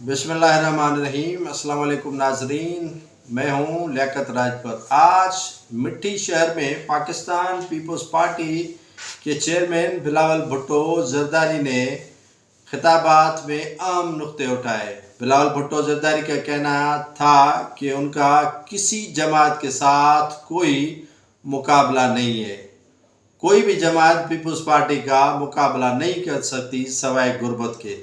बिस्मिल्लाहिर्रहमानिर्रहीम। अस्सलाम वालेकुम नाजरीन, मैं हूँ लियाकत राजपूत। आज मिट्टी शहर में पाकिस्तान पीपल्स पार्टी के चेयरमैन बिलावल भुट्टो जरदारी ने खिताबात में अहम नुक्ते उठाए। बिलावल भुट्टो जरदारी का कहना था कि उनका किसी जमात के साथ कोई मुकाबला नहीं है। कोई भी जमात पीपल्स पार्टी का मुकाबला नहीं कर सकती सवाए गुर्बत के।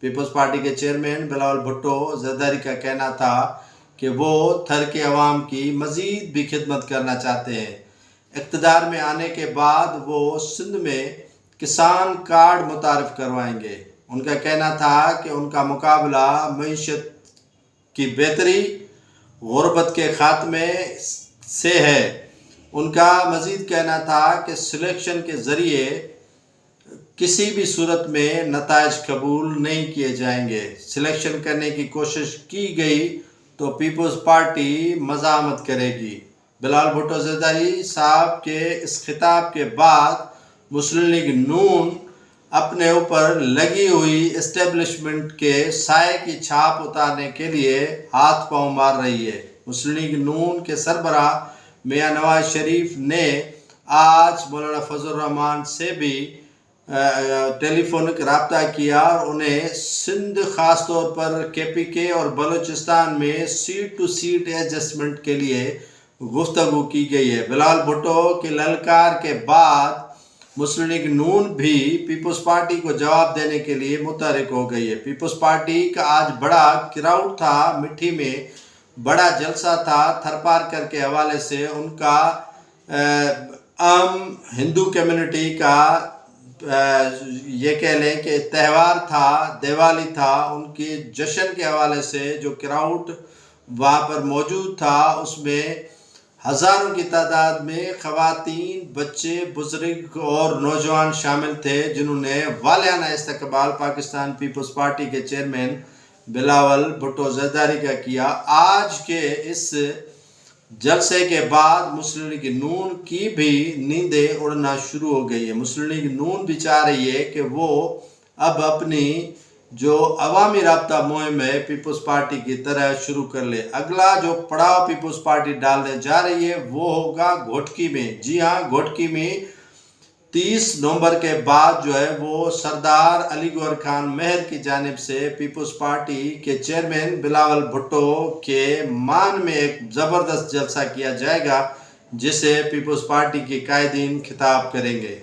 पीपल्स पार्टी के चेयरमैन बिलावल भुट्टो जरदारी का कहना था कि वो थर के अवाम की मज़ीद भी खिदमत करना चाहते हैं। इक़्तिदार में आने के बाद वो सिंध में किसान कार्ड मुतारिफ करवाएंगे। उनका कहना था कि उनका मुकाबला मईशत की बेहतरी, गुर्बत के ख़ात्मे से है। उनका मज़ीद कहना था कि सिलेक्शन के ज़रिए किसी भी सूरत में नताइज कबूल नहीं किए जाएंगे। सिलेक्शन करने की कोशिश की गई तो पीपल्स पार्टी मज़ामत करेगी। बिलावल भुट्टो जरदारी साहब के इस खिताब के बाद मुस्लिम लीग नून अपने ऊपर लगी हुई इस्टेब्लिशमेंट के साए की छाप उतारने के लिए हाथ पांव मार रही है। मुस्लिम लीग नून के सरबराह मियां नवाज शरीफ ने आज मौलाना फजल रहमान से भी टेलीफोनिक रब्ता किया और उन्हें सिंध ख़ास तौर पर KPK और बलूचिस्तान में सीट टू सीट एडजस्टमेंट के लिए गुफ्तगू की गई है। बिलावल भुट्टो के ललकार के बाद मुस्लिम लीग नून भी पीपल्स पार्टी को जवाब देने के लिए मुतहरिक हो गई है। पीपल्स पार्टी का आज बड़ा क्राउड था, मिट्टी में बड़ा जलसा था। थरपारकर के हवाले से उनका आम हिंदू कम्युनिटी का ये कह लें कि त्यौहार था, दिवाली था। उनके जश्न के हवाले से जो क्राउड वहाँ पर मौजूद था उसमें हज़ारों की तादाद में ख़वातीन, बच्चे, बुज़ुर्ग और नौजवान शामिल थे जिन्होंने वालियाना इस्तकबाल पाकिस्तान पीपल्स पार्टी के चेयरमैन बिलावल भुट्टो जरदारी का किया। आज के इस जलसे के बाद मुस्लिम लीग नून की भी नींदें उड़ना शुरू हो गई है। मुस्लिम लीग नून भी चाह रही है कि वो अब अपनी जो अवामी राब्ता मुहिम है पीपल्स पार्टी की तरह शुरू कर ले। अगला जो पड़ाव पीपल्स पार्टी डालने जा रही है वो होगा घोटकी में। जी हाँ, घोटकी में 30 नवंबर के बाद जो है वो सरदार अली गौहर खान महर की जानिब से पीपल्स पार्टी के चेयरमैन बिलावल भुट्टो के मान में एक ज़बरदस्त जलसा किया जाएगा जिसे पीपल्स पार्टी के कायदीन खिताब करेंगे।